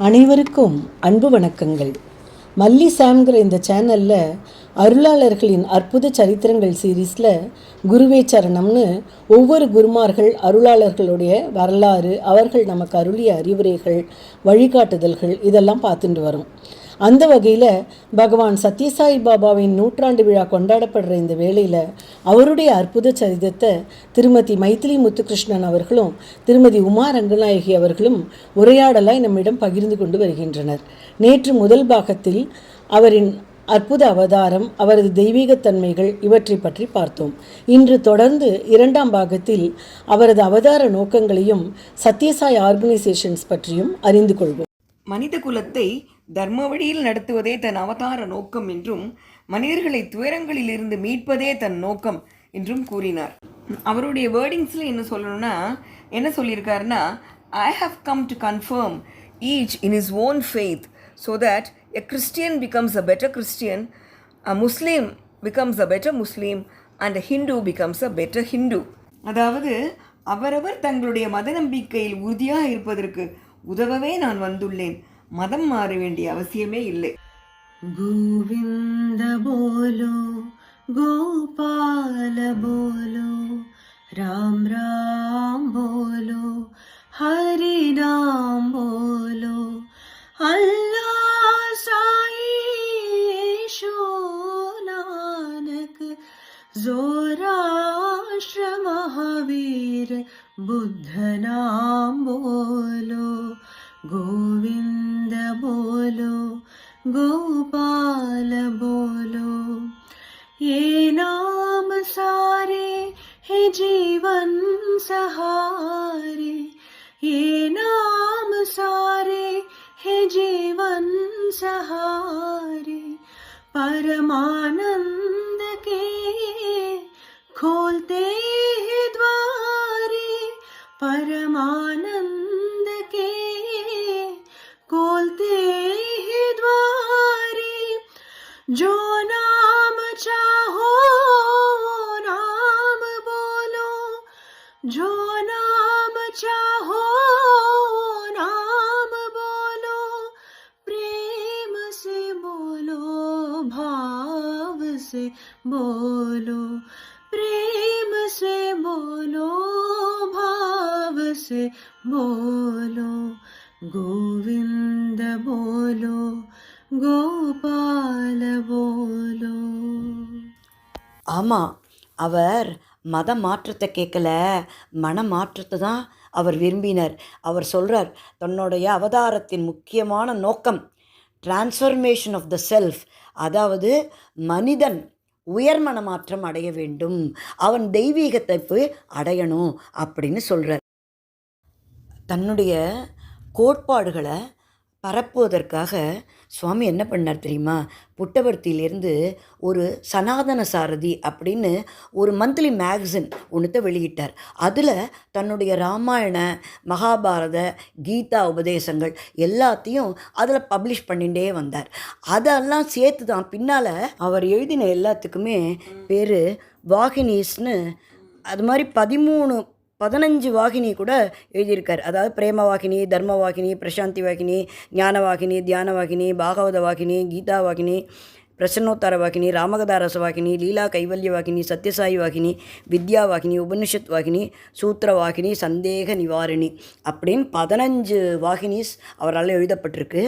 அனைவருக்கும் அன்பு வணக்கங்கள். மல்லி சாம்ங்கிற இந்த சேனலில் அருளாளர்களின் அற்புத சரித்திரங்கள் சீரீஸில் குருவே சரணம்னு ஒவ்வொரு குருமார்கள் அருளாளர்களுடைய வரலாறு, அவர்கள் நமக்கு அருளிய அறிவுரைகள், வழிகாட்டுதல்கள் இதெல்லாம் பார்த்துட்டு வரோம். அந்த வகையில் பகவான் சத்யசாய் பாபாவின் நூற்றாண்டு விழா கொண்டாடப்படுற இந்த வேளையில் அவருடைய அற்புத சரிதத்தை திருமதி மைதிலி முத்துகிருஷ்ணன் அவர்களும் திருமதி உமா ரங்கநாயகி அவர்களும் உரையாடலாய் நம்மிடம் பகிர்ந்து கொண்டு வருகின்றனர். நேற்று முதல் பாகத்தில் அவரின் அற்புத அவதாரம், அவரது தெய்வீகத்தன்மைகள் இவற்றை பற்றி பார்த்தோம். இன்று தொடர்ந்து இரண்டாம் பாகத்தில் அவரது அவதார நோக்கங்களையும் சத்யசாய் ஆர்கனைசேஷன்ஸ் பற்றியும் அறிந்து கொள்வோம். மனித குலத்தை தர்ம வழியில் நடத்துவதே தன் அவதார நோக்கம் என்றும் மனிதர்களை துயரங்களிலிருந்து மீட்பதே தன் நோக்கம் என்றும் கூறினார். அவருடைய வேர்டிங்ஸில் என்ன சொல்லியிருக்காருன்னா, I have come to confirm each in his own faith so that a Christian becomes a better Christian, a Muslim becomes a better Muslim and a Hindu becomes a better Hindu. அதாவது அவரவர் தங்களுடைய மத நம்பிக்கையில் உறுதியாக இருப்பதற்கு உதவவே நான் வந்துள்ளேன். மதம் மாற வேண்டிய அவசியமே இல்லை. கோவிந்த போலோ கோபால போலோ ராம் ராம் போலோ ஹரி ராம் போலோ அல்லாஹ் சாயி யேசு நானக் ज़ोराष्ट्र महावीर बुद्ध नाम बोलो, गोविंद बोलो गोपाल बोलो, ये नाम सारे है जीवन सहारे, ये नाम सारे है जीवन सहारे, परमानंद के खोलते हैं द्वारे, परमानंद के खोलते हैं द्वारे, जो नाम चाहो नाम बोलो, जो नाम चाहो नाम बोलो, प्रेम से बोलो भाव से बोलो, प्रेम से बोलो भाव से बोलो, गोविंद बोलो கோபால போலோ. ஆமாம், அவர் மத மாற்றத்தை கேட்கல, மன மாற்றத்தை தான் அவர் விரும்பினர். அவர் சொல்கிறார், தன்னுடைய அவதாரத்தின் முக்கியமான நோக்கம் டிரான்ஸ்ஃபர்மேஷன் ஆஃப் த செல்ஃப், அதாவது மனிதன் உயர்மன மாற்றம் அடைய வேண்டும், அவன் தெய்வீகத்தை போய் அடையணும் அப்படின்னு சொல்கிறார். தன்னுடைய கோட்பாடுகளை பரப்புவதற்காக சுவாமி என்ன பண்ணார் தெரியுமா? புட்டபர்த்தியிலேருந்து ஒரு சனாதன சாரதி அப்படின்னு ஒரு மந்த்லி மேகசின் ஒன்றுத்தை வெளியிட்டார். அதில் தன்னுடைய ராமாயண, மகாபாரத, கீதா உபதேசங்கள் எல்லாத்தையும் அதில் பப்ளிஷ் பண்ணிகிட்டே வந்தார். அதெல்லாம் சேர்த்து தான் பின்னால் அவர் எழுதின எல்லாத்துக்குமே பேர் வாகினீஸ்னு, அது மாதிரி 15 வாகினி கூட எழுதியிருக்கார். அதாவது பிரேம வாகினி, தர்ம வாகினி, பிரசாந்தி வாகினி, ஞான வாகினி, தியான வாகினி, பாகவத வாகினி, கீதா வாகினி, பிரசன்னோத்தார வாகினி, ராமகதாரச வாகினி, லீலா கைவல்ய வாகினி, சத்யசாயி வாகினி, வித்யா வாகினி, உபனிஷத் வாகினி, சூத்திர வாகினி, சந்தேக நிவாரணி அப்படின்னு 15 வாகினிஸ் அவரால் எழுதப்பட்டிருக்கு.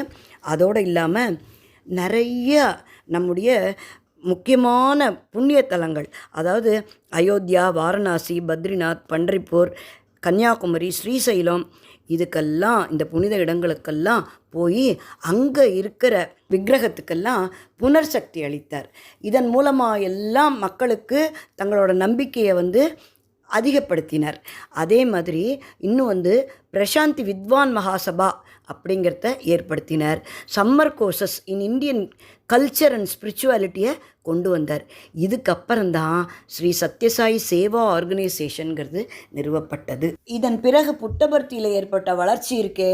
அதோடு இல்லாமல் நிறைய நம்முடைய முக்கியமான புண்ணிய தலங்கள், அதாவது அயோத்தியா, வாரணாசி, பத்ரிநாத், பண்டரிப்பூர், கன்னியாகுமரி, ஸ்ரீசைலம், இதுக்கெல்லாம் இந்த புனித இடங்களுக்கெல்லாம் போய் அங்கே இருக்கிற விக்கிரகத்துக்கெல்லாம் புனர்சக்தி அளித்தார். இதன் மூலமாக எல்லாம் மக்களுக்கு தங்களோட நம்பிக்கையை அதிகப்படுத்தினார். அதே மாதிரி இன்னும் பிரசாந்தி வித்வான் மகாசபா அப்படிங்கிறத ஏற்படுத்தினார். Summer courses in Indian culture and ஸ்பிரிச்சுவாலிட்டியை கொண்டு வந்தார். இதுக்கப்புறம்தான் ஸ்ரீ சத்யசாயி சேவா ஆர்கனைசேஷனுங்கிறது நிறுவப்பட்டது. இதன் பிறகு புட்டபர்த்தியில் ஏற்பட்ட வளர்ச்சி இருக்கே,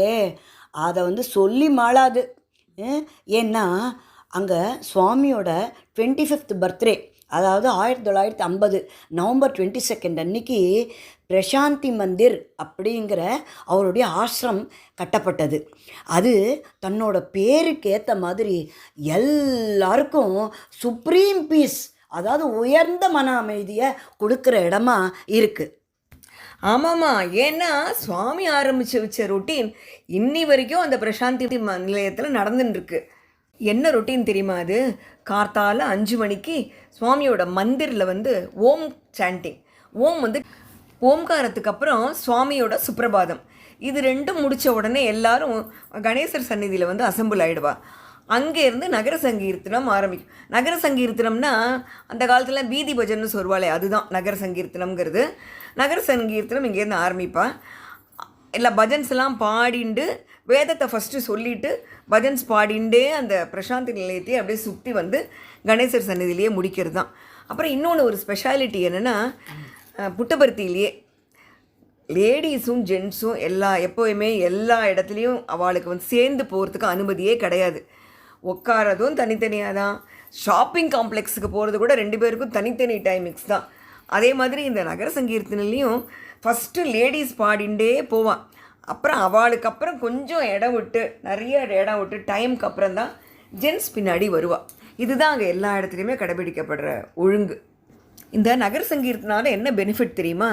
அதை சொல்லி மாளாது. ஏன்னா அங்கே சுவாமியோட 25th பர்த்டே, அதாவது 1950 நவம்பர் 22 அன்னைக்கு பிரசாந்தி மந்திர் அப்படிங்கிற அவருடைய ஆசிரம் கட்டப்பட்டது. அது தன்னோட பேருக்கு ஏற்ற மாதிரி எல்லாருக்கும் சுப்ரீம் பீஸ், அதாவது உயர்ந்த மன அமைதியை கொடுக்குற இடமா இருக்குது. ஆமாம்மா, ஏன்னா சுவாமி ஆரம்பித்து வச்ச ரொட்டீன் இன்னி வரைக்கும் அந்த பிரசாந்தி நிலையத்தில் நடந்துன்னு இருக்கு. என்ன ரொட்டீன் தெரியுமா? அது கார்த்தால 5 மணிக்கு சுவாமியோட மந்திரில் வந்து ஓம் சாண்டிங். ஓம் வந்து ஓம்காரத்துக்கு அப்புறம் சுவாமியோட சுப்பிரபாதம். இது ரெண்டும் முடித்த உடனே எல்லாரும் கணேசர் சந்நிதியில் வந்து அசம்பிள் ஆகிடுவா. அங்கேருந்து நகர சங்கீர்த்தனம் ஆரம்பிக்கும். நகர சங்கீர்த்தனம்னா அந்த காலத்தில் பீதி பஜன்னு சொல்வாளே, அதுதான் நகர சங்கீர்த்தனம்ங்கிறது. நகர சங்கீர்த்தனம் இங்கேருந்து ஆரம்பிப்பா. எல்லா பஜன்ஸ் எல்லாம் பாடிண்டு வேதத்தை ஃபஸ்ட்டு சொல்லிவிட்டு பஜன்ஸ் பாடிண்டே அந்த பிரசாந்தி நிலையத்தையே அப்படியே சுற்றி வந்து கணேசர் சந்நிதியிலேயே முடிக்கிறது தான். அப்புறம் இன்னொன்று ஒரு ஸ்பெஷாலிட்டி என்னென்னா, புட்டபர்த்தியிலேயே லேடிஸும் ஜென்ஸும் எப்போயுமே எல்லா இடத்துலையும் அவளுக்கு வந்து சேர்ந்து போகிறதுக்கு அனுமதியே கிடையாது. உட்காரதும் தனித்தனியாக தான். ஷாப்பிங் காம்ப்ளெக்ஸுக்கு போகிறது கூட 2 பேருக்கும் தனித்தனி டைமிங்ஸ் தான். அதே மாதிரி இந்த நகர சங்கீர்த்தனையிலையும் ஃபஸ்ட்டு லேடிஸ் பாடிண்டே போவான். அப்புறம் அவளுக்கு அப்புறம் கொஞ்சம் நிறைய இடம் விட்டு டைமுக்கு அப்புறம் தான் ஜென்ஸ் பின்னாடி வருவாள். இதுதான் அங்கே எல்லா இடத்துலையுமே கடைபிடிக்கப்படுற ஒழுங்கு. இந்த நகர சங்கீர்த்தனால என்ன பெனிஃபிட் தெரியுமா?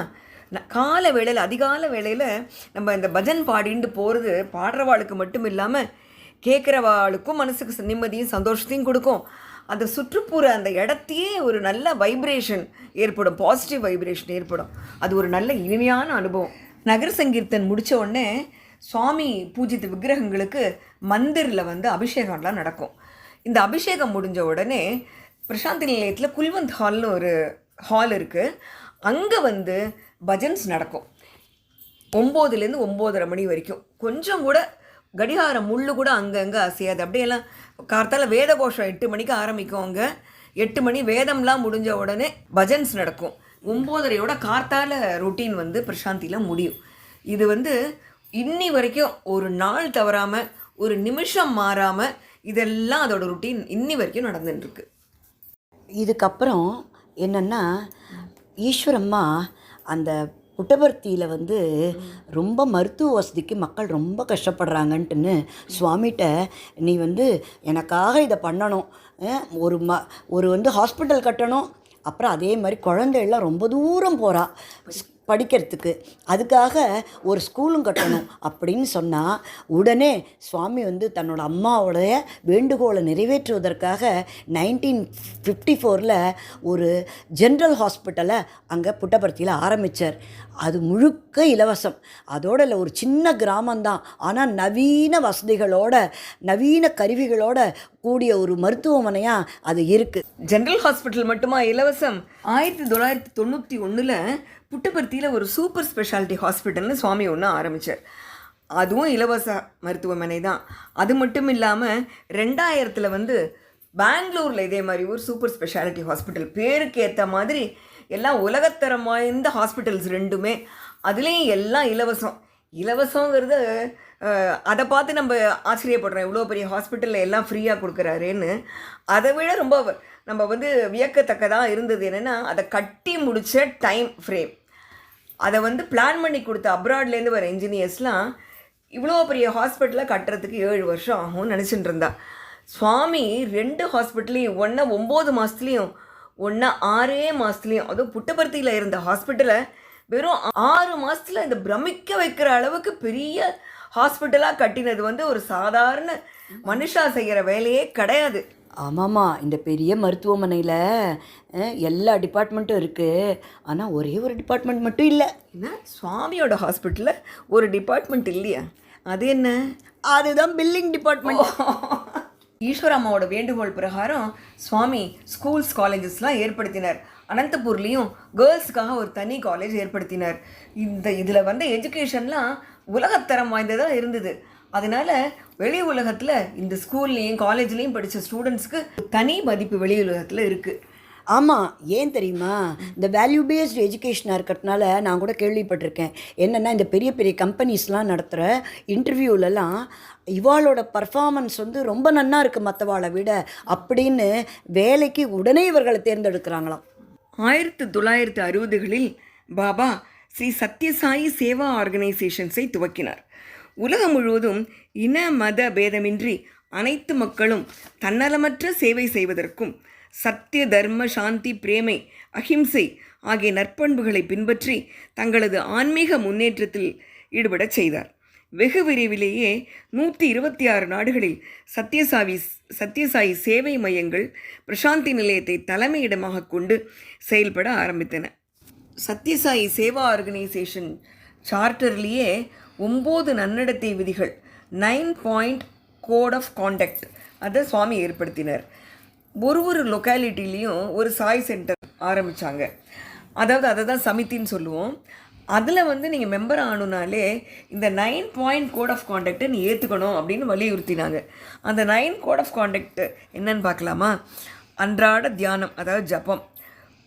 கால வேளையில், அதிகால வேளையில் நம்ம இந்த பஜன் பாடிண்டு போகிறது பாடுறவாளுக்கு மட்டும் இல்லாமல் கேட்குறவாளுக்கும் மனசுக்கு நிம்மதியும் சந்தோஷத்தையும் கொடுக்கும். அந்த சுற்றுப்புற அந்த இடத்தையே ஒரு நல்ல வைப்ரேஷன் ஏற்படும், பாசிட்டிவ் வைப்ரேஷன் ஏற்படும். அது ஒரு நல்ல இனிமையான அனுபவம். நகர சங்கீர்த்தன் முடித்த உடனே சுவாமி பூஜித்த விக்கிரகங்களுக்கு மந்திரில் வந்து அபிஷேகம்லாம் நடக்கும். இந்த அபிஷேகம் முடிஞ்ச உடனே பிரசாந்தி நிலையத்தில் குல்வந்த் ஹால்னு ஒரு ஹால் இருக்குது. அங்கே வந்து பஜன்ஸ் நடக்கும் 9லேருந்து 9:30 மணி வரைக்கும். கொஞ்சம் கூட கடிகாரம் முள்ளு கூட அங்கங்கே அசையாது. அப்படியெல்லாம் கார்த்தால வேத கோஷம் 8 மணிக்கு ஆரம்பிக்கும். அங்கே 8 மணி வேதம்லாம் முடிஞ்ச உடனே பஜன்ஸ் நடக்கும். 9:30 கார்த்தால ரொட்டீன் வந்து பிரசாந்தியில் முடியும். இது வந்து இன்னி வரைக்கும் ஒரு நாள் தவறாமல், ஒரு நிமிஷம் மாறாமல் இதெல்லாம் அதோட ரொட்டீன் இன்னி வரைக்கும் நடந்துட்டுருக்கு. இதுக்கப்புறம் என்னென்னா, ஈஸ்வரம்மா அந்த புட்டபர்த்தியில் வந்து ரொம்ப மருத்துவ வசதிக்கு மக்கள் ரொம்ப கஷ்டப்படுறாங்கன்ட்டுன்னு சுவாமிகிட்ட, நீ வந்து எனக்காக இதை பண்ணணும், ஒரு வந்து ஹாஸ்பிட்டல் கட்டணும், அப்புறம் அதே மாதிரி குழந்தைகள்லாம் ரொம்ப தூரம் போகிறா படிக்கிறதுக்கு, அதுக்காக ஒரு ஸ்கூலும் கட்டணும் அப்படின்னு சொன்னால், உடனே சுவாமி வந்து தன்னோட அம்மாவோடைய வேண்டுகோளை நிறைவேற்றுவதற்காக 1954 ஒரு ஜென்ரல் ஹாஸ்பிட்டலை அங்கே புட்டபர்த்தியில் ஆரம்பித்தார். அது முழுக்க இலவசம். அதோட இல்லை, ஒரு சின்ன கிராமம்தான், ஆனால் நவீன வசதிகளோட நவீன கருவிகளோட கூடிய ஒரு மருத்துவமனையாக அது இருக்குது. ஜென்ரல் ஹாஸ்பிட்டல் மட்டுமா இலவசம்? 1991 புட்டபர்த்தியில் ஒரு சூப்பர் ஸ்பெஷாலிட்டி ஹாஸ்பிட்டல்னு சுவாமி ஒன்று ஆரம்பித்தார். அதுவும் இலவச மருத்துவமனை தான். அது மட்டும் இல்லாமல் 2000 வந்து பெங்களூரில் இதே மாதிரி ஒரு சூப்பர் ஸ்பெஷாலிட்டி ஹாஸ்பிட்டல், பேருக்கு ஏற்ற மாதிரி எல்லாம் உலகத்தரம் வாய்ந்த ஹாஸ்பிட்டல்ஸ் ரெண்டுமே. அதுலேயும் எல்லாம் இலவசம். இலவசங்கிறது அதை பார்த்து நம்ம ஆச்சரியப்படுறோம், இவ்வளோ பெரிய ஹாஸ்பிட்டலில் எல்லாம் ஃப்ரீயாக கொடுக்குறாருன்னு. அதை விட ரொம்ப நம்ம வந்து வியக்கத்தக்கதாக இருந்தது என்னென்னா, அதை கட்டி முடித்த டைம் ஃப்ரேம். அதை வந்து பிளான் பண்ணி கொடுத்த அப்ராட்லேருந்து வர இன்ஜினியர்ஸ்லாம் இவ்வளோ பெரிய ஹாஸ்பிட்டலை கட்டுறதுக்கு 7 வருஷம் ஆகும்னு நினச்சிட்டு இருந்தா. சுவாமி 2 ஹாஸ்பிட்டலையும், ஒன்றா 9 மாதத்துலேயும், ஒன்றா 6 மாதத்துலேயும், அதுவும் புட்டபர்த்தியில் இருந்த ஹாஸ்பிட்டலை வெறும் 6 மாதத்தில் இந்த பிரமிக்க வைக்கிற அளவுக்கு பெரிய ஹாஸ்பிட்டலாக கட்டினது வந்து ஒரு சாதாரண மனுஷா செய்கிற வேலையே கிடையாது. ஆமாம்மா, இந்த பெரிய மருத்துவமனையில் எல்லா டிபார்ட்மெண்ட்டும் இருக்குது, ஆனால் ஒரே ஒரு டிபார்ட்மெண்ட் மட்டும் இல்லை. என்ன, சுவாமியோட ஹாஸ்பிட்டலில் ஒரு டிபார்ட்மெண்ட் இல்லையா? அது என்ன? அதுதான் பில்லிங் டிபார்ட்மெண்ட். ஈஸ்வரம்மாவோட வேண்டுகோள் பிரகாரம் சுவாமி ஸ்கூல்ஸ் காலேஜஸ்லாம் ஏற்படுத்தினார். அனந்தபூர்லேயும் கேர்ள்ஸுக்காக ஒரு தனி காலேஜ் ஏற்படுத்தினார். இதில் வந்து எஜுகேஷன்லாம் உலகத்தரம் வாய்ந்ததாக இருந்தது. அதனால் வெளி உலகத்தில் இந்த ஸ்கூல்லையும் காலேஜ்லேயும் படித்த ஸ்டூடெண்ட்ஸ்க்கு தனி மதிப்பு வெளி உலகத்தில் இருக்குது. ஆமாம், ஏன் தெரியுமா? இந்த வேல்யூ பேஸ்டு எஜுகேஷனாக இருக்கிறதுனால நான் கூட கேள்விப்பட்டிருக்கேன். என்னென்னா இந்த பெரிய பெரிய கம்பெனிஸ்லாம் நடத்துகிற இன்டர்வியூலலாம் இவாளோட பர்ஃபார்மன்ஸ் வந்து ரொம்ப நன்னா இருக்குது மற்றவாளை விட அப்படின்னு வேலைக்கு உடனே இவர்களை தேர்ந்தெடுக்கிறாங்களாம். 1960களில் பாபா ஸ்ரீ சத்யசாயி சேவா ஆர்கனைசேஷன்ஸை துவக்கினார். உலகம் முழுவதும் இன மத பேதமின்றி அனைத்து மக்களும் தன்னலமற்ற சேவை செய்வதற்கும் சத்திய தர்ம சாந்தி பிரேமை அஹிம்சை ஆகிய நற்பண்புகளை பின்பற்றி தங்களது ஆன்மீக முன்னேற்றத்தில் ஈடுபடச் செய்தார். வெகு விரைவிலேயே 126 நாடுகளில் சத்யசாயி சேவை மையங்கள் பிரசாந்தி நிலையத்தை தலைமையிடமாக கொண்டு செயல்பட ஆரம்பித்தன. சத்யசாயி சேவா ஆர்கனைசேஷன் சார்ட்டர்லேயே 9 நன்னடத்தை விதிகள் 9 பாயிண்ட் கோட் ஆஃப் காண்டக்ட் அதை சுவாமி ஏற்படுத்தினார். ஒரு லொக்காலிட்டிலையும் ஒரு சாய் சென்டர் ஆரம்பித்தாங்க. அதாவது அதை தான் சமித்தின்னு சொல்லுவோம். அதில் வந்து நீங்கள் மெம்பர் ஆகணுனாலே இந்த 9 பாயிண்ட் கோட் ஆஃப் காண்டக்டை நீ ஏற்றுக்கணும் அப்படின்னு வலியுறுத்தினாங்க. அந்த 9 கோட் ஆஃப் காண்டக்ட் என்னன்னு பார்க்கலாமா? அன்றாட தியானம், அதாவது ஜபம்.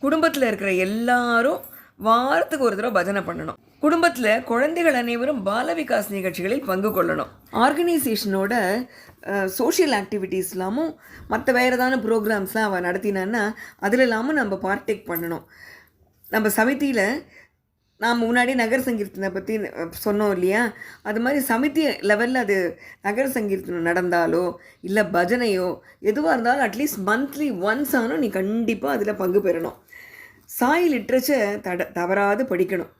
குடும்பத்தில் இருக்கிற எல்லாரும் வாரத்துக்கு ஒரு தடவை பஜனை பண்ணணும். குடும்பத்தில் குழந்தைகள் அனைவரும் பால விகாஸ் நிகழ்ச்சிகளில் பங்கு கொள்ளணும். ஆர்கனைசேஷனோட சோஷியல் ஆக்டிவிட்டீஸ்லாமும் மற்ற வேறு ஏதான ப்ரோக்ராம்ஸ்லாம் அவள் நடத்தினான்னா அதில் இல்லாமல் நம்ம பார்ட்டேக் பண்ணணும். நம்ம சமிதியில் நாம் முன்னாடி நகர சங்கீர்த்தனை பற்றி சொன்னோம் இல்லையா? அது மாதிரி சமிதி லெவலில் அது நகர சங்கீர்த்தனம் நடந்தாலோ இல்லை பஜனையோ எதுவாக இருந்தாலும் அட்லீஸ்ட் மந்த்லி ஒன்ஸ் ஆனும் நீ கண்டிப்பாக அதில் பங்கு பெறணும். சாய் லிட்ரேச்சர் தவறாது படிக்கணும்.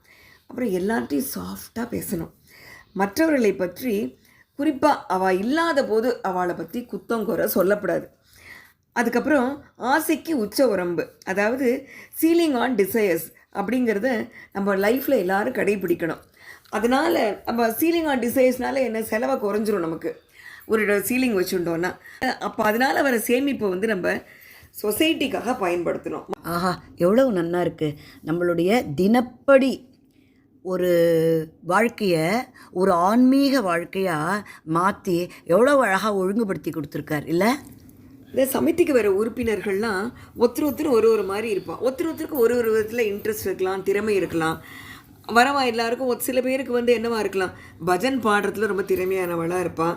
அப்புறம் எல்லார்ட்டையும் சாஃப்டாக பேசணும். மற்றவர்களை பற்றி குறிப்பாக அவள் இல்லாத போது அவளை பற்றி குத்தங்குறை சொல்லப்படாது. அதுக்கப்புறம் ஆசைக்கு உச்ச உரம்பு, அதாவது சீலிங் ஆன் டிசையர்ஸ் அப்படிங்கிறத நம்ம லைஃப்பில் எல்லோரும் கடைபிடிக்கணும். அதனால் நம்ம சீலிங் ஆன் டிசையர்ஸ்னால என்ன செலவை குறைஞ்சிரும். நமக்கு ஒரு சீலிங் வச்சுட்டோன்னா அப்போ அதனால் வர சேமிப்பை வந்து நம்ம சொசைட்டிக்காக பயன்படுத்தணும். ஆஹா, எவ்வளவு நன்னா இருக்குது. நம்மளுடைய தினப்படி ஒரு வாழ்க்கையை ஒரு ஆன்மீக வாழ்க்கையாக மாற்றி எவ்வளோ அழகாக ஒழுங்குபடுத்தி கொடுத்துருக்கார் இல்லை? இந்த சமிதிக்கு வர உறுப்பினர்கள்லாம் ஒருத்தர் ஒரு மாதிரி இருப்பான். ஒருத்தருக்கு ஒரு விதத்தில் இன்ட்ரெஸ்ட் இருக்கலாம், திறமை இருக்கலாம். வரவா எல்லாருக்கும் சில பேருக்கு வந்து என்னவா இருக்கலாம், பஜன் பாடுறதுல ரொம்ப திறமையானவளாக இருப்பான்.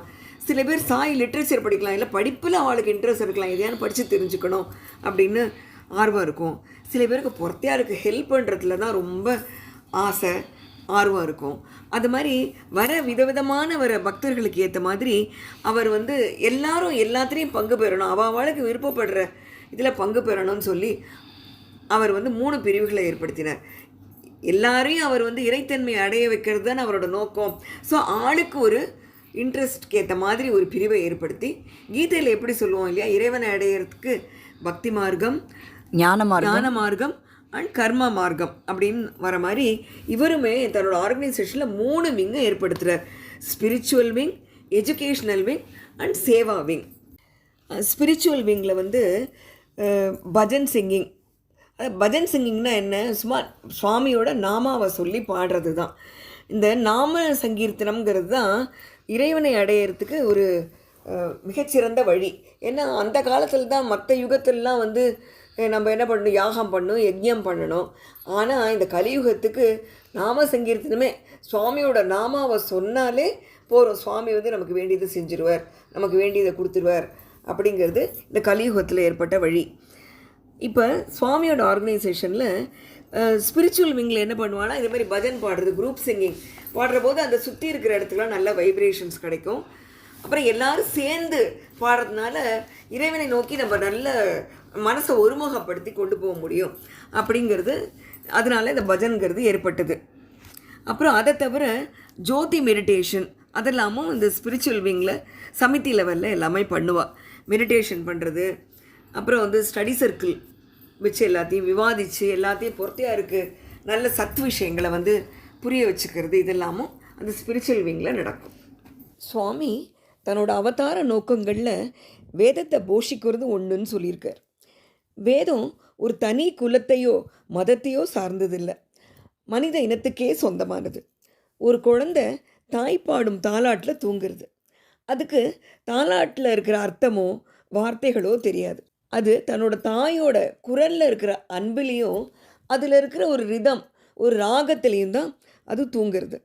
சில பேர் சாய் லிட்ரேச்சர் படிக்கலாம், இல்லை படிப்பில் அவளுக்கு இன்ட்ரெஸ்ட் இருக்கலாம், எதையானு படித்து தெரிஞ்சுக்கணும் அப்படின்னு ஆர்வம் இருக்கும். சில பேருக்கு பொறுத்தையாருக்கு ஹெல்ப் பண்ணுறதுல தான் ரொம்ப ஆசை ஆர்வம் இருக்கும். அது மாதிரி வர விதவிதமான வர பக்தர்களுக்கு ஏற்ற மாதிரி அவர் வந்து எல்லாத்துலேயும் பங்கு பெறணும், அவளுக்கு விருப்பப்படுற இதில் பங்கு பெறணும்னு சொல்லி அவர் வந்து 3 பிரிவுகளை ஏற்படுத்தினார். எல்லாரையும் அவர் வந்து இறைத்தன்மை அடைய வைக்கிறது தான் அவரோட நோக்கம். ஸோ ஆளுக்கு ஒரு இன்ட்ரெஸ்ட்க்கு ஏற்ற மாதிரி ஒரு பிரிவை ஏற்படுத்தி, கீதையில் எப்படி சொல்லுவோம் இல்லையா, இறைவனை அடையிறதுக்கு பக்தி மார்க்கம், ஞான மார்க்கம் அண்ட் கர்ம மார்க்கம் அப்படின்னு வர மாதிரி இவருமே தன்னோட ஆர்கனைசேஷனில் 3 விங்கை ஏற்படுத்துகிறார். Spiritual wing, educational wing and seva wing. Spiritual விங்கில் வந்து பஜன் சிங்கிங்னா என்ன, சும்மா சுவாமியோட நாமாவை சொல்லி பாடுறது தான். இந்த நாம சங்கீர்த்தனம்ங்கிறது தான் இறைவனை அடையிறதுக்கு ஒரு மிகச்சிறந்த வழி. ஏன்னா அந்த காலத்தில் தான், மற்ற யுகத்திலலாம் வந்து நம்ம என்ன பண்ணணும், யாகம் பண்ணணும், யஜ்ஞம் பண்ணணும். ஆனால் இந்த கலியுகத்துக்கு நாம சங்கீர்த்தனமே, சுவாமியோட நாமாவை சொன்னாலே போகிறோம், சுவாமி வந்து நமக்கு வேண்டியதை செஞ்சுருவார், நமக்கு வேண்டியதை கொடுத்துருவார் அப்படிங்கிறது இந்த கலியுகத்தில் ஏற்பட்ட வழி. இப்போ சுவாமியோட ஆர்கனைசேஷனில் ஸ்பிரிச்சுவல் விங்கில் என்ன பண்ணுவான்னா, இது மாதிரி பஜன் பாடுறது, குரூப் சிங்கிங் பாடுற போது அந்த சுற்றி இருக்கிற இடத்துலாம் நல்ல வைப்ரேஷன்ஸ் கிடைக்கும். அப்புறம் எல்லோரும் சேர்ந்து பாடுறதுனால இறைவனை நோக்கி நம்ம நல்ல மனசை ஒருமுகப்படுத்தி கொண்டு போக முடியும் அப்படிங்கிறது, அதனால இந்த பஜன்கிறது ஏற்பட்டது. அப்புறம் அதை தவிர ஜோதி மெடிடேஷன் அதெல்லாமும் இந்த ஸ்பிரிச்சுவல் விங்கில் சமிதி லெவலில் எல்லாமே பண்ணுவாள். மெடிடேஷன் பண்ணுறது, அப்புறம் வந்து ஸ்டடி சர்க்கிள் வச்சு எல்லாத்தையும் விவாதித்து எல்லாத்தையும் பொறுத்தையாக இருக்குது நல்ல சத் விஷயங்களை வந்து புரிய வச்சுக்கிறது, இதெல்லாமும் அந்த ஸ்பிரிச்சுவல் விங்கில் நடக்கும். சுவாமி தன்னோட அவதார நோக்கங்களில் வேதத்தை போஷிக்கிறது ஒன்றுன்னு சொல்லியிருக்கார். வேதம் ஒரு தனி குலத்தையோ மதத்தையோ சார்ந்ததில்லை, மனித இனத்துக்கே சொந்தமானது. ஒரு குழந்தை தாய்ப்பாடும் தாலாட்டில் தூங்குறது, அதுக்கு தாலாட்டில் இருக்கிற அர்த்தமோ வார்த்தைகளோ தெரியாது. அது தன்னோட தாயோட குரலில் இருக்கிற அன்பிலையும் அதில் இருக்கிற ஒரு ரிதம், ஒரு ராகத்திலையும் தான் அது தூங்குறது.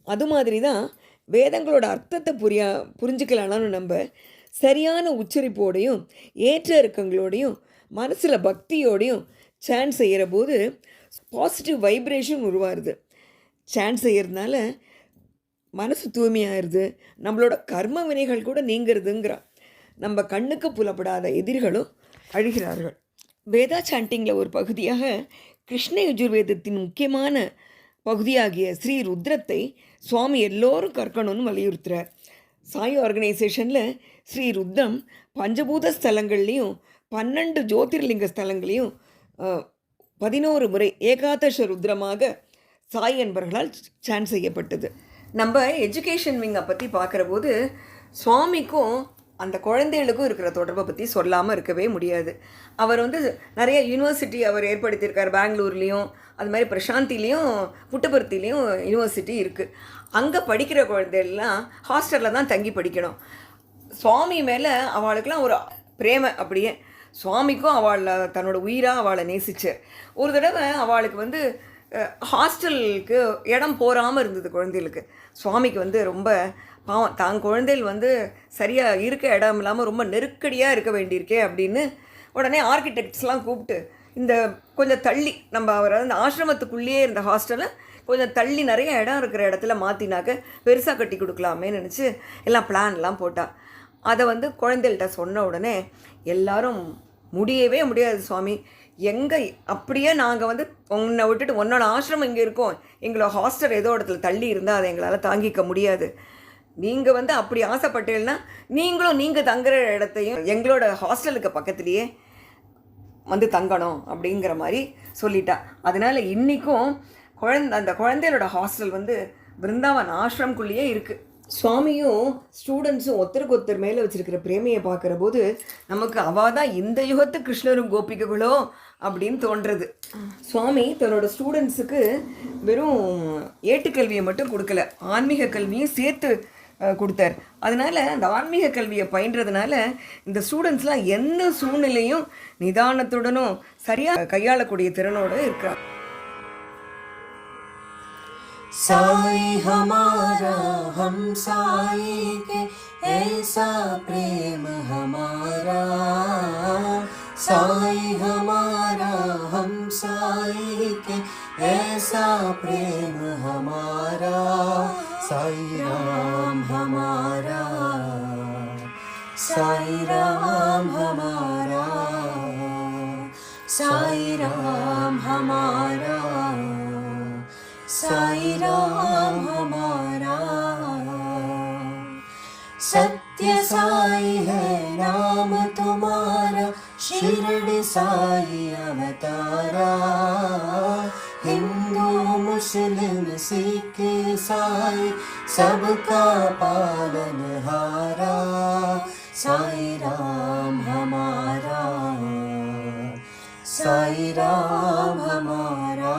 அது மாதிரி தான் வேதங்களோட அர்த்தத்தை புரிஞ்சுக்கலாம்னு நம்ம சரியான உச்சரிப்போடையும் ஏற்ற இறக்கங்களோடையும் மனசில் பக்தியோடையும் சாண்ட் செய்கிற போது பாசிட்டிவ் வைப்ரேஷன் உருவாகுது. சாண்ட் செய்கிறதுனால மனசு தூய்மையாயிருது, நம்மளோட கர்ம வினைகள் கூட நீங்கிறதுங்கிறான். நம்ம கண்ணுக்கு புலப்படாத எதிரிகளும் அழுகிறார்கள். வேதா சாண்டிங்கில் ஒரு பகுதியாக கிருஷ்ண யஜுர்வேதத்தின் முக்கியமான பகுதியாகிய ஸ்ரீ ருத்ரத்தை சுவாமி எல்லோரும் கற்கணும்னு வலியுறுத்துகிறார். சாய் ஆர்கனைசேஷனில் ஸ்ரீ ருத்ரம் பஞ்சபூத ஸ்தலங்கள்லேயும் 12 ஜோதிர்லிங்க ஸ்தலங்களையும் 11 முறை ஏகாதச ருத்ரமாக சாய் என்பவர்களால் சாண்ட் செய்யப்பட்டது. நம்ம எஜுகேஷன் விங்கை பற்றி பார்க்குற போது சுவாமிக்கும் அந்த குழந்தைகளுக்கும் இருக்கிற தொடர்பை பற்றி சொல்லாமல் இருக்கவே முடியாது. அவர் நிறைய யூனிவர்சிட்டி அவர் ஏற்படுத்தியிருக்கார். பெங்களூர்லேயும் அது மாதிரி பிரசாந்திலையும் புட்டபர்த்திலையும் யூனிவர்சிட்டி இருக்குது. அங்கே படிக்கிற குழந்தைகள்லாம் ஹாஸ்டலில் தான் தங்கி படிக்கணும். சுவாமி மேலே அவளுக்கெல்லாம் ஒரு பிரேமை, அப்படியே சுவாமிக்கும் அவளை தன்னோட உயிராக அவளை நேசிச்சு. ஒரு தடவை அவளுக்கு ஹாஸ்டலுக்கு இடம் போகாமல் இருந்தது குழந்தைகளுக்கு. சுவாமிக்கு ரொம்ப பாவம், தான் குழந்தைகள் சரியாக இருக்க இடம் இல்லாமல் ரொம்ப நெருக்கடியாக இருக்க வேண்டியிருக்கே அப்படின்னு உடனே ஆர்கிடெக்ட்ஸ்லாம் கூப்பிட்டு இந்த கொஞ்சம் தள்ளி நம்ம அவர் அந்த ஆசிரமத்துக்குள்ளேயே இருந்த ஹாஸ்டலை கொஞ்சம் தள்ளி நிறைய இடம் இருக்கிற இடத்துல மாற்றினாக்க பெருசாக கட்டி கொடுக்கலாமே நினச்சி எல்லாம் பிளான்லாம் போட்டா. அதை குழந்தைகள்கிட்ட சொன்ன உடனே எல்லாரும் முடியவே முடியாது சுவாமி, எங்கே அப்படியே நாங்கள் உன்னை விட்டுட்டு உன்னோட ஆசிரமம் இங்கே இருக்கோம், எங்களோட ஹாஸ்டல் ஏதோ இடத்துல தள்ளி இருந்தால் அதை எங்களால் தாங்கிக்க முடியாது. நீங்கள் அப்படி ஆசைப்பட்டீங்கன்னா நீங்களும் நீங்கள் தங்குற இடத்தையும் எங்களோட ஹாஸ்டலுக்கு பக்கத்துலேயே தங்கணும் அப்படிங்கிற மாதிரி சொல்லிட்டா. அதனால் இன்றைக்கும் அந்த குழந்தைகளோட ஹாஸ்டல் பிருந்தாவன் ஆசிரம்குள்ளேயே இருக்குது. சுவாமியும் ஸ்டூடெண்ட்ஸும் ஒருத்தருக்கு ஒருத்தர் மேலே வச்சுருக்கிற பிரேமையை பார்க்குற போது நமக்கு அவள் தான் இந்த யுகத்து கிருஷ்ணரும் கோபிகைகளோ அப்படின்னு தோன்றுறது. சுவாமி தன்னோட ஸ்டூடெண்ட்ஸுக்கு வெறும் ஏட்டுக்கல்வியை மட்டும் கொடுக்கல, ஆன்மீக கல்வியும் சேர்த்து கொடுத்தார். அதனால் அந்த ஆன்மீக கல்வியை பயின்றதுனால இந்த ஸ்டூடெண்ட்ஸ்லாம் எந்த சூழ்நிலையும் நிதானத்துடனும் சரியாக கையாளக்கூடிய திறனோடு இருக்கிறார். साई हमारा हम साई के ऐसा प्रेम हमारा, साई हमारा हम साई के ऐसा प्रेम हमारा, साई राम हमारा, साई राम हमारा, साई राम हमारा, साई राम हमारा। सत्य साई है नाम तुम्हारा, शिरडी साई अवतारा, हिंदू मुस्लिम सिख ईसाई सबका पालनहारा, साई राम हमारा, साई राम हमारा,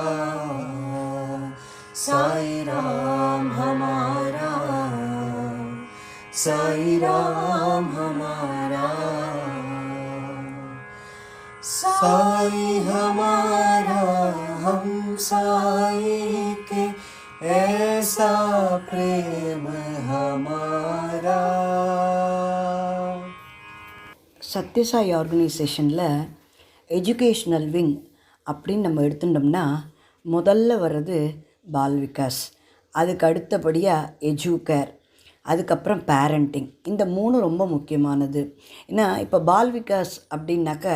साई राम हमारा, साई राम हमारा, साई हमारा हम साई के ऐसा प्रेम हमारा। சத்யசாய் ஆர்கனைசேஷனில் எஜுகேஷ்னல் விங் அப்படின்னு நம்ம எடுத்துட்டோம்னா முதல்ல வர்றது பால் விகாஸ், அதுக்கு அடுத்தபடியாக எஜுகேர், அதுக்கப்புறம் பேரண்டிங். இந்த 3 ரொம்ப முக்கியமானது. ஏன்னா இப்போ பால் விகாஸ் அப்படின்னாக்க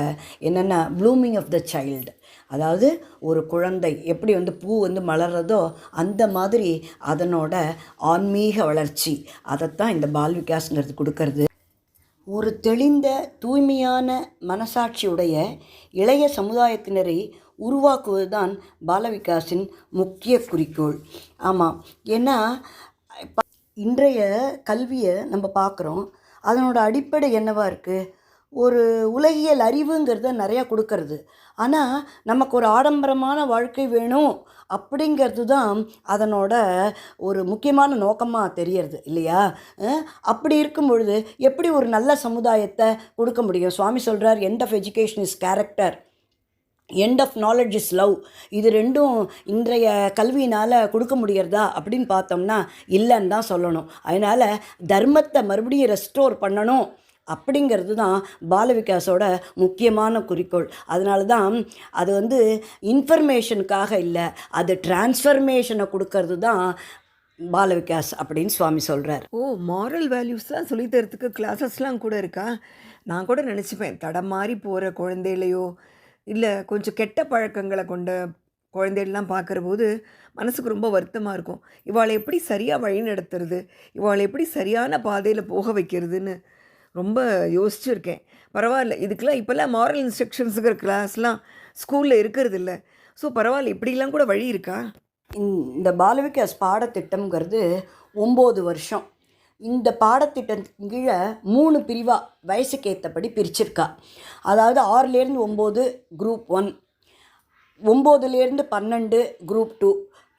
என்னென்னா ப்ளூமிங் ஆஃப் த சைல்டு, அதாவது ஒரு குழந்தை எப்படி பூ மலர்றதோ அந்த மாதிரி அதனோட ஆன்மீக வளர்ச்சி, அதைத்தான் இந்த பால் விகாஸ்ங்கிறது கொடுக்கறது. ஒரு தெளிந்த தூய்மையான மனசாட்சியுடைய இளைய சமுதாயத்தினரை உருவாக்குவது தான் பாலவிகாஸின் முக்கிய குறிக்கோள். ஆமாம், ஏன்னா இன்றைய கல்வியை நம்ம பார்க்குறோம், அதனோட அடிப்படை என்னவாக இருக்குது? ஒரு உலகியல் அறிவுங்கிறத நிறையா கொடுக்கறது. ஆனால் நமக்கு ஒரு ஆடம்பரமான வாழ்க்கை வேணும் அப்படிங்கிறது தான் அதனோட ஒரு முக்கியமான நோக்கமாக தெரியறது இல்லையா? அப்படி இருக்கும் பொழுது எப்படி ஒரு நல்ல சமுதாயத்தை கொடுக்க முடியும்? சுவாமி சொல்கிறார், end of education is character, end of knowledge is love. இது ரெண்டும் இன்றைய கல்வியினால் கொடுக்க முடியறதா அப்படின்னு பார்த்தோம்னா இல்லைன்னு தான் சொல்லணும். அதனால் தர்மத்தை மறுபடியும் ரெஸ்டோர் பண்ணணும் அப்படிங்கிறது தான் பால விகாஸோட முக்கியமான குறிக்கோள். அதனால தான் அது வந்து இன்ஃபர்மேஷனுக்காக இல்லை, அது டிரான்ஸ்ஃபர்மேஷனை கொடுக்கறது தான் பால விகாஸ் அப்படின்னு சுவாமி சொல்கிறார். ஓ, மாரல் வேல்யூஸ்லாம் சொல்லித் தரத்துக்கு கிளாஸஸ்லாம் கூட இருக்கா? நான் கூட நினச்சிப்பேன், தடம் மாறி போகிற குழந்தைகளையோ இல்லை கொஞ்சம் கெட்ட பழக்கங்களை கொண்ட குழந்தைகள்லாம் பார்க்குற போது மனசுக்கு ரொம்ப வருத்தமாக இருக்கும். இவாளை எப்படி சரியாக வழி நடத்துறது, இவாளை எப்படி சரியான பாதையில் போக வைக்கிறதுன்னு ரொம்ப யோசிச்சுருக்கேன். பரவாயில்ல, இதுக்கெல்லாம் இப்போல்லாம் மாரல் இன்ஸ்ட்ரக்ஷன்ஸுங்கிற கிளாஸ்லாம் ஸ்கூலில் இருக்கிறது இல்லை. ஸோ பரவாயில்ல, இப்படிலாம் கூட வழி இருக்கா? இந்த பால விகாஸ் பாடத்திட்டம்ங்கிறது 9 வருஷம். இந்த பாடத்திட்டத்தின் கீழே 3 பிரிவாக வயசுக்கு ஏற்றபடி பிரிச்சிருக்கா. அதாவது 6லேருந்து 9 குரூப் 1, 9லேருந்து 12 குரூப் 2,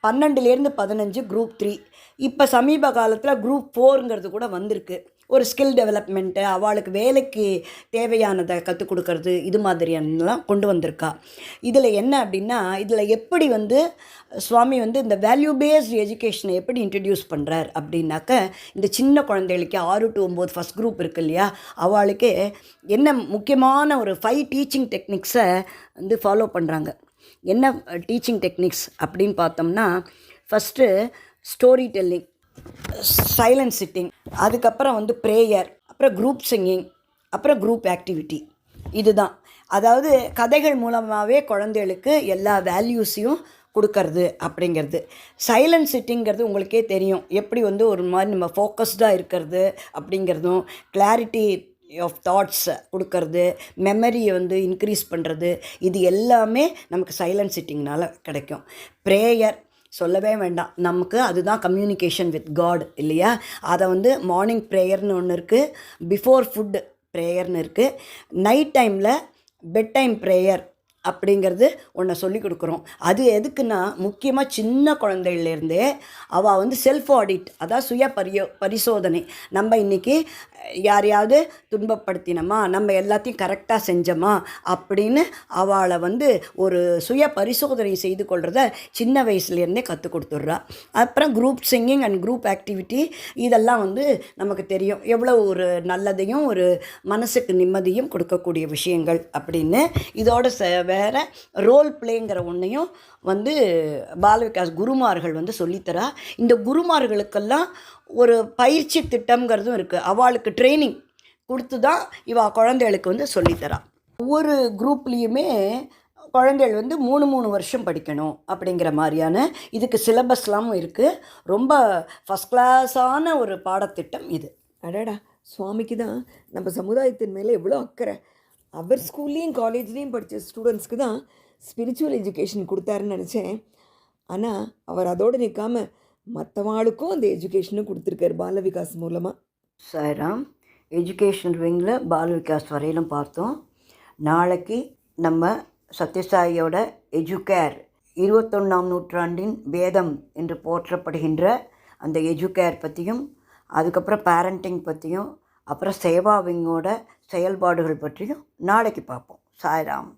12லேருந்து 15 குரூப் 3. இப்போ சமீப காலத்தில் குரூப் 4ங்கிறது கூட வந்திருக்கு. ஒரு ஸ்கில் டெவலப்மெண்ட்டு, அவளுக்கு வேலைக்கு தேவையானதை கற்றுக் கொடுக்கறது, இது மாதிரியானலாம் கொண்டு வந்திருக்கா. இதில் என்ன அப்படின்னா, இதில் எப்படி வந்து சுவாமி வந்து இந்த வேல்யூ பேஸ்டு எஜுகேஷனை எப்படி இன்ட்ரடியூஸ் பண்ணுறார் அப்படின்னாக்க, இந்த சின்ன குழந்தைகளுக்கு 6 to 9 ஃபஸ்ட் குரூப் இருக்குது இல்லையா, அவளுக்கு என்ன முக்கியமான ஒரு 5 டீச்சிங் டெக்னிக்ஸை வந்து ஃபாலோ பண்ணுறாங்க. என்ன டீச்சிங் டெக்னிக்ஸ் அப்படின்னு பார்த்தோம்னா, first story telling, silent sitting, அதுக்கப்புறம் வந்து ப்ரேயர், அப்புறம் குரூப் சிங்கிங், அப்புறம் குரூப் ஆக்டிவிட்டி. இதுதான், அதாவது கதைகள் மூலமாகவே குழந்தைகளுக்கு எல்லா வேல்யூஸையும் கொடுக்கறது அப்படிங்கிறது. சைலண்ட் சிட்டிங்கிறது உங்களுக்கே தெரியும், எப்படி வந்து ஒரு மாதிரி நம்ம ஃபோக்கஸ்டாக இருக்கிறது அப்படிங்கிறதும், கிளாரிட்டி ஆஃப் தாட்ஸ் கொடுக்கறது, மெமரியை வந்து இன்க்ரீஸ் பண்ணுறது, இது எல்லாமே நமக்கு சைலண்ட் சிட்டிங்னால் கிடைக்கும். ப்ரேயர் சொல்லவே வேண்டாம், நமக்கு அதுதான் கம்யூனிகேஷன் வித் காட் இல்லையா. அதை வந்து மார்னிங் ப்ரேயர்னு ஒன்று இருக்குது, பிஃபோர் ஃபுட் ப்ரேயர்னு இருக்குது, நைட் டைமில் பெட் டைம் ப்ரேயர் அப்படிங்கிறது ஒன்று சொல்லி கொடுக்குறோம். அது எதுக்குன்னா, முக்கியமாக சின்ன குழந்தையிலேருந்தே அவள் வந்து செல்ஃப் ஆடிட், அதாவது சுய பரிசோதனை. நம்ம இன்றைக்கி யாரையாவது துன்பப்படுத்தினோமா, நம்ம எல்லாத்தையும் கரெக்டாக செஞ்சோமா அப்படின்னு அவளை வந்து ஒரு சுய பரிசோதனை செய்து கொள்கிறத சின்ன வயசுலேருந்தே கற்றுக் கொடுத்துட்றா. அப்புறம் group singing and group activity, இதெல்லாம் வந்து நமக்கு தெரியும் எவ்வளோ ஒரு நல்லதையும் ஒரு மனசுக்கு நிம்மதியும் கொடுக்கக்கூடிய விஷயங்கள் அப்படின்னு. இதோட வேறு ரோல் பிளேங்கிற ஒன்றையும் வந்து பால விகாஸ் குருமார்கள் வந்து சொல்லித்தரா. இந்த குருமார்களுக்கெல்லாம் ஒரு பயிற்சி திட்டம்ங்கிறதும் இருக்குது. அவளுக்கு ட்ரைனிங் கொடுத்து தான் குழந்தைகளுக்கு வந்து சொல்லித்தரா. ஒவ்வொரு குரூப்லேயுமே குழந்தைகள் வந்து 3 வருஷம் படிக்கணும் அப்படிங்கிற மாதிரியான இதுக்கு சிலபஸ்லாமும் இருக்குது. ரொம்ப ஃபஸ்ட் கிளாஸான ஒரு பாடத்திட்டம் இது. அடடா, சுவாமிக்கு தான் நம்ம சமுதாயத்தின் மேலே எவ்வளோ அக்கறை. அவர் ஸ்கூல்லேயும் காலேஜ்லேயும் படித்த ஸ்டூடெண்ட்ஸ்க்கு தான் ஸ்பிரிச்சுவல் எஜுகேஷன் கொடுத்தாருன்னு நினச்சேன். ஆனால் அவர் அதோடு நிற்காமல் மற்றவாளுக்கும் அந்த எஜுகேஷனும் கொடுத்துருக்காரு பால விகாஸ் மூலமாக. சாய்ராம், எஜுகேஷன் விங்கில் பால விகாஸ் வரையிலும் பார்த்தோம். நாளைக்கு நம்ம சத்யசாயோட எஜுகேர் 21ஆம் நூற்றாண்டின் வேதம் என்று போற்றப்படுகின்ற அந்த எஜுகேர் பற்றியும், அதுக்கப்புறம் பேரண்டிங் பற்றியும், அப்புறம் சேவா விங்கோட செயல்பாடுகள் பற்றியும் நாளைக்கு பார்ப்போம். சாய்ராம்.